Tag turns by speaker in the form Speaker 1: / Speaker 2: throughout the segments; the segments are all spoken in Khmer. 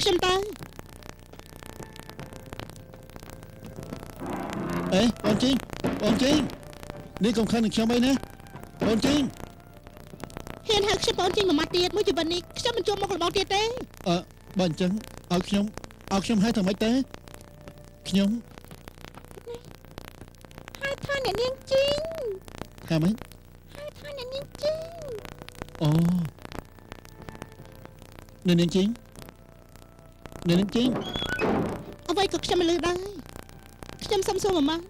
Speaker 1: ខ្ញុំទៅ
Speaker 2: អេបងជីងនេះកុំខឹងនឹងខ្ញុំអីណាបងជីង
Speaker 1: ហ៊ានហៅខ្ញុំបងជីងមួយម៉ាត់ទៀតមួយជីវិតនេះខ្ញុំមិនជួបមុខរបស់ទៀតទេ
Speaker 2: បើអញ្ចឹងឲ្យខ្ញុំហៅថាម៉េចទេខ្ញុំ
Speaker 1: ហៅថាអ្នកនាងជីង
Speaker 2: ថាម៉េច
Speaker 1: ហៅថាអ្នកនាងជីង
Speaker 2: អូអ្នកនាងជីង
Speaker 1: អ្វីក៏ខ្ញុំមិនលឺដែរខ្ញុំសុំសួរមក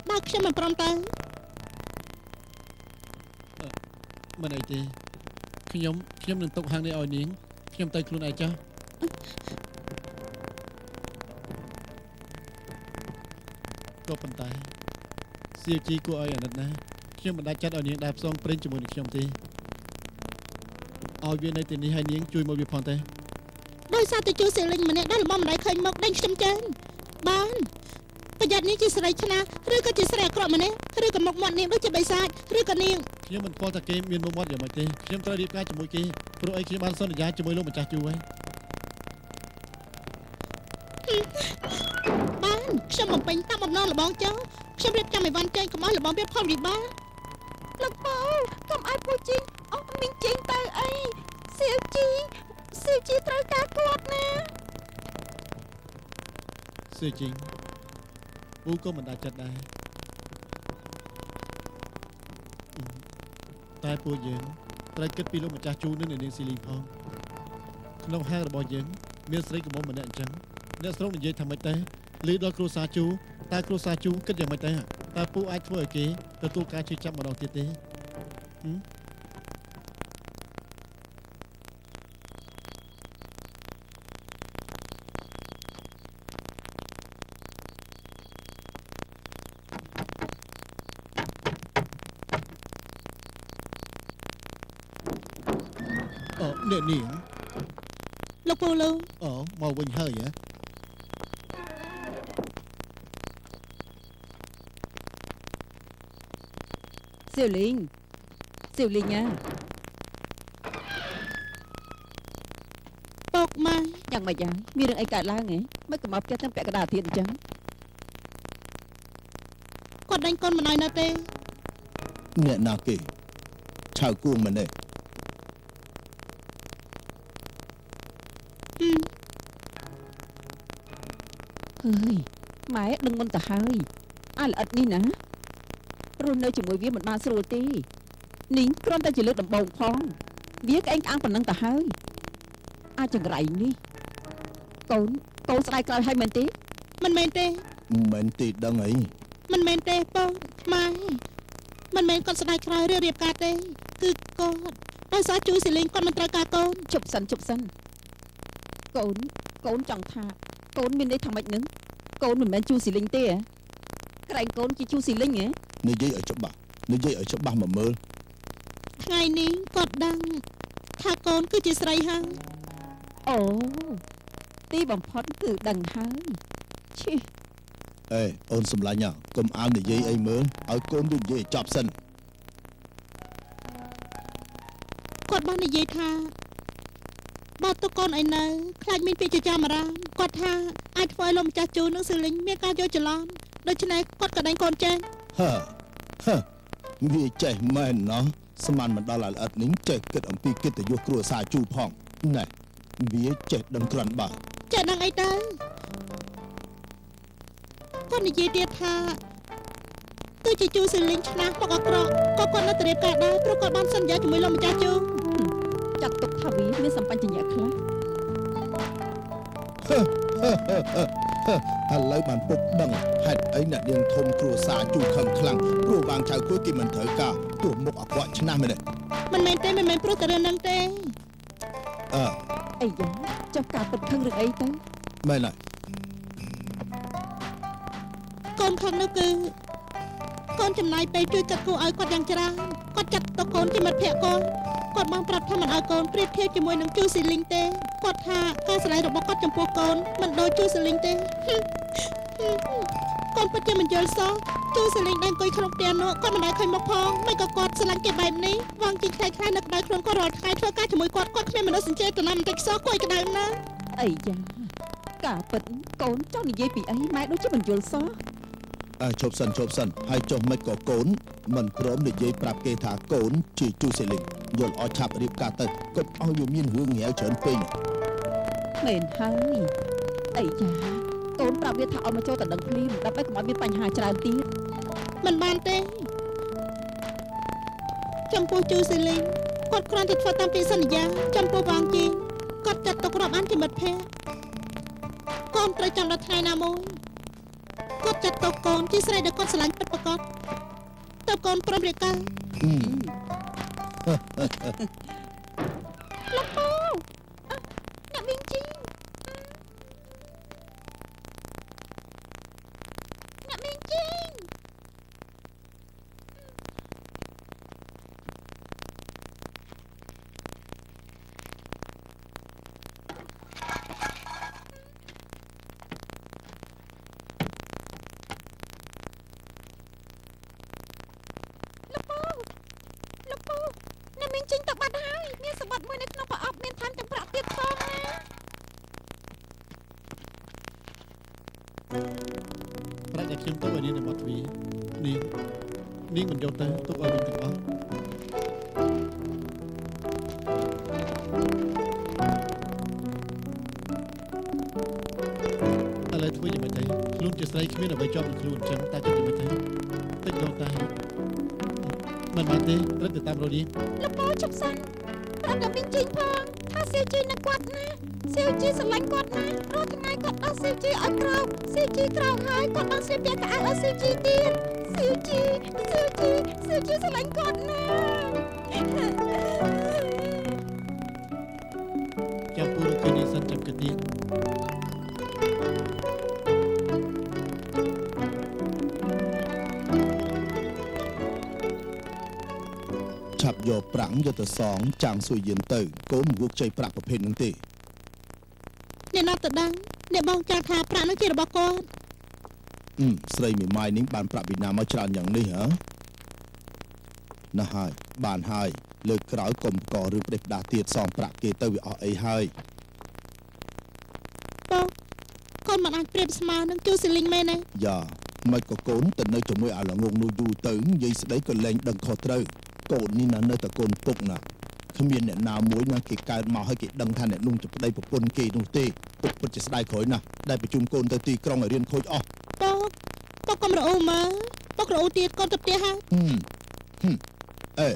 Speaker 1: បើខ្ញុំមិនព្រមទៅ
Speaker 2: មិនអីទេខ្ញុំនឹងទុកហាងនេះឲ្យនាងខ្ញុំទៅខ្លួនឯងចាស់ក៏ប៉ុន្តែសៀវជីគួរឲ្យអាណិតណាខ្ញុំមិនដាច់ចិត្តឲ្យនាងដើរផ្សងព្រេងជាមួយនឹងខ្ញុំទេឲ្យវានៅទីនេះហើយនាងជួយមកវាផងទេ
Speaker 1: ដោយសារតែជួយសៀលីងម្នាក់ដែលល្មមមិនដែលឃើញមកដេញខ្ញុំចេញបានប្រយ័ត្ននាងជាស្រីឆ្នាឬក៏ជាស្រីអាក្រក់ម្នាក់ឬក៏មុខមាត់នាងដូចជាបិសាចឬក៏នាង
Speaker 2: ខ្ញុំមិនស្គាល់ថាគេមានមុខមាត់យ៉ាងម៉េចទេខ្ញុំត្រូវរៀបការជាមួយគេព្រោះអីខ្ញុំបានសន្យាជាមួយលោកម្ចាស់ជូហើយ
Speaker 1: បានខ្ញុំបំពេញតាមបំណងលបងចុះខ្ញុំរៀបចំអីវ៉ាន់ចេញកុំឲ្យលបងវាផលវិបាកលោកប៉ូកុំឲ្យពូជីងអស់មីងចេញទៅអីសៀវជីត្រូវការគាត់ណា
Speaker 2: សៀវជីពូក៏មិនដាច់ចិត្តដែរតែពួកយើងត្រូវគិតពីលោកម្ចាស់ជូនិងនាងស៊ីលីផងក្នុងហាងរបស់យើងមានស្រីកំមុំម្នាក់អញ្ចឹងអ្នកស្រុកនិយាយថាម៉េចទេឮដល់គ្រួសារជូតើគ្រួសារជូគិតយ៉ាងម៉េចទេតើពូអាចធ្វើឲ្យគេទទួលការជឿចាប់ម្ដងទៀតទេអ្នកនាង
Speaker 1: លោកពូលោក
Speaker 2: មកវិញហើយហ៎
Speaker 3: សៀវលីងណា
Speaker 1: ពុកម៉ែ
Speaker 3: យ៉ាងម៉េចហើយមានរឿងអីកើតឡើងហ៎មិនក៏មកផ្ទះតាមពាក់កណ្ដាលទៀតអញ្ចឹង
Speaker 1: គាត់ដេញកូនមិនឲ្យនៅទេ
Speaker 4: អ្នកណាគេឆៅគួងមែនទេ
Speaker 3: ហើយម៉ែដឹងមិនទៅហើយអាល្អិតនេះណារស់នៅជាមួយវាមិនបានស្រួលទេនីងគ្រាន់តែជាលើកដំបូងផងវាក្អេងក្អាងប៉ុណ្ណឹងទៅហើយអាចចង្រៃនេះកូនស្ដាយក្រោយហើយមែនទេ
Speaker 1: មិនមែនទេ
Speaker 4: មិនទីដឹងអី
Speaker 1: មិនមែនទេប៉ូម៉ែមិនមែនគាត់ស្ដាយក្រោយឬរៀបការទេគឺគាត់ដោយសារជួយស៊ីលីងគាត់មិនត្រូវការកូន
Speaker 3: ជប់សិន កូនចង់ថាកូនមានន័យថាម៉េចនឹងកូនមិនមែនជូស៊ីលីងទេក្រែងកូនជាជូស៊ីលីងហ៎
Speaker 4: និយាយឲ្យច្បាស់មកមើល
Speaker 1: ថ្ងៃនេះគាត់ដឹងថាកូនគឺជាស្រីហើយ
Speaker 3: អូទីបំផុតគឺដឹងហើយឈី
Speaker 4: អេអូនសម្លាញ់កុំអាននិយាយអីមើលឲ្យកូននិយាយចប់សិន
Speaker 1: គាត់បាននិយាយថាបើទុកកូនឲ្យនៅខ្លាចមានពាក្យចចាមអារាមគាត់ថាអាចធ្វើឲ្យលោកម្ចាស់ជូននិងសឺលីងមានការយល់ច្រឡំដូច្នេះគាត់ក៏ដេញកូនចេញ
Speaker 4: វាចេះមែនណោះស្មានមិនដល់ល្អិតនេះចេះគិតអំពីកិត្តិយសគ្រួសារជូផងណែវាចេះដឹងក្រាន់បើ
Speaker 1: ចេះដឹងអីទៅគាត់និយាយទៀតថាគឺជាជូសឺលីងឆ្នះមកអក្រក់ក៏គាត់នៅត្រៀមការដែរព្រោះគាត់បានសន្យាជាមួយលោកម្ចាស់ជូ
Speaker 3: ចាត់ទុកថាវាមានសម្បញ្ញៈខ្លះ
Speaker 4: ឥឡូវបានពុកដឹងហេតុអីអ្នកនាងធំគ្រួសារជូខឹងខ្លាំងព្រោះវាងចៅគួយគេមិនត្រូវការទោះមុខអាក្រក់ឆ្នះមែនទេ
Speaker 1: មិនមែនព្រោះតែរឿងហ្នឹងទេ
Speaker 3: អីយ៉ាចុះការពិតខឹងរឿងអីទៅ
Speaker 4: មែនហើ
Speaker 1: យកូនខឹងនោះគឺកូនចំណាយពេលជួយកាត់គូឲ្យគាត់យ៉ាងច្រើនគាត់ចាត់ទុកកូនជាមិត្តភក្តិគាត់បានប្រាប់ថាមិនឲ្យកូនប្រៀបធៀបជាមួយនឹងជូស៊ីលីងទេគាត់ថាការស្រឡាញ់របស់គាត់ចំពោះកូនមិនដូចជូស៊ីលីងទេ កូនពិតជាមិនយល់សោះជូសេលីងđangអង្គុយក្នុងផ្ទះនោះគាត់មិនដែលឃើញមកផងមិនក៏គាត់ស្រឡាញ់គេបែបនេះវងជីខ្លាយនៅក្បែរខ្លួនគាត់រាល់ថ្ងៃធ្វើការជាមួយគាត់គ្មានមនោសញ្ចេតនាបន្តិចសោះគួរឲ្យក្តៅណាស់
Speaker 3: អីយ៉ាការពិតកូនចង់និយាយពីអីម៉ែដូចជាមិនយល់សោះ
Speaker 4: ជប់សិនហើយចុះមិនក៏កូនមិនព្រមនិយាយប្រាប់គេថាកូនជាជូសេលីងយល់អស់ឆាប់រៀបការទៅកុំឲ្យវាមានរឿងងាវច្រើនពេក
Speaker 3: មែនហើយអីយ៉ាកូនប្រាប់វាថាឲ្យមកចូលតដឹងភ្លាមដើម្បីកុំឲ្យមានបញ្ហាច្រើនទៀត
Speaker 1: មិនបានទេចំពោះជូសេលីងគាត់គ្រាន់តែធ្វើតាមពីសន្យាចំពោះវងជីគាត់ចាត់ទុករាប់អានជាមិត្តភក្តិកូនត្រូវចាំដល់ថ្ងៃណាមួយគាត់ចាត់ទុកកូនជាស្រីដែលគាត់ស្រឡាញ់ពិតប្រាកដតើកូនព្រមរៀបការលោកពូអ្នកវិញជីអ្នកវិញជី លោកពូអ្នកមានចេញទៅបាត់ហើយមានសម្បត្តិមួយនៅក្នុងប្រអប់មានថែមទាំងប្រាក់ទៀតផងណា
Speaker 2: ប្រាក់ដែលខ្ញុំទុកឲ្យនាងនៅមាត់ទ្វារនាងមិនយកទៅទុកឲ្យវិញទាំងអស់ឥឡូវធ្វើយ៉ាងម៉េចទៅខ្លួនជាស្រីគ្មានអ្វីជាប់នឹងខ្លួនអញ្ចឹងតែចិត្តយ៉ាងម៉េចទៅតិចយកតែមិនបានទេត្រូវទៅតាមរនេះ
Speaker 1: លោកពូជប់សិនប្រាប់អ្នកមានចេញផងថាសៀវជីនៅគាត់ណាសៀវជីស្រឡាញ់គាត់ណារាល់ថ្ងៃគាត់ដោះសៀវជីឲ្យក្រោកសៀវជីក្រោកហើយគាត់បានស្លៀកពាក់កៅអៅឲ្យសៀវជីទៀតសៀវជីស្រឡាញ់គាត់ណា
Speaker 2: ចាំពូរកឃើញនាងសិនចាំគិតនាង
Speaker 4: ឆាប់យកប្រាក់យកទៅសងចាំងសួយយានទៅកូនមកជ័យប្រាក់ប្រភេទហ្នឹងទេ
Speaker 1: អ្នកណាទៅដឹងអ្នកបងចាស់ថាប្រាក់នោះជារបស់គាត់
Speaker 4: ស្រីមេម៉ាយនេះបានប្រាក់ពីណាមកច្រើនយ៉ាងនេះហ៎ណាស់ហើយបានហើយលើកក្រោយកុំកឬផ្ដេសផ្ដាស់ទៀតសងប្រាក់គេទៅវាអស់អីហើយ
Speaker 1: បងកូនមិនអាចប្រៀបស្មើនឹងជូសេលីងមែនទេ
Speaker 4: យ៉ាមិនក៏កូនទៅនៅជាមួយអាល្ងងនោះយូរទៅនិយាយស្ដីក៏លែងដឹងខុសត្រូវកូននេះនៅតែកូនពុកណាគ្មានអ្នកណាមួយណាគេកើតមកឲ្យគេដឹងថាអ្នកនោះជាប្តីប្រពន្ធគេនោះទេពុកពិតជាស្ដាយក្រោយណាស់ដែលបញ្ជូនកូនទៅទីក្រុងឲ្យរៀនខូចអស់
Speaker 1: ពុកកុំរអ៊ូមើលពុករអ៊ូទៀតកូនទៅផ្ទះហើយ
Speaker 4: អេ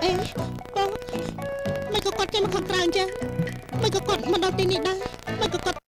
Speaker 1: អេបងមិនក៏គាត់ចេញមកខាងក្រៅអញ្ចឹងមិនក៏គាត់មកដល់ទីនេះដែរមិនក៏គាត់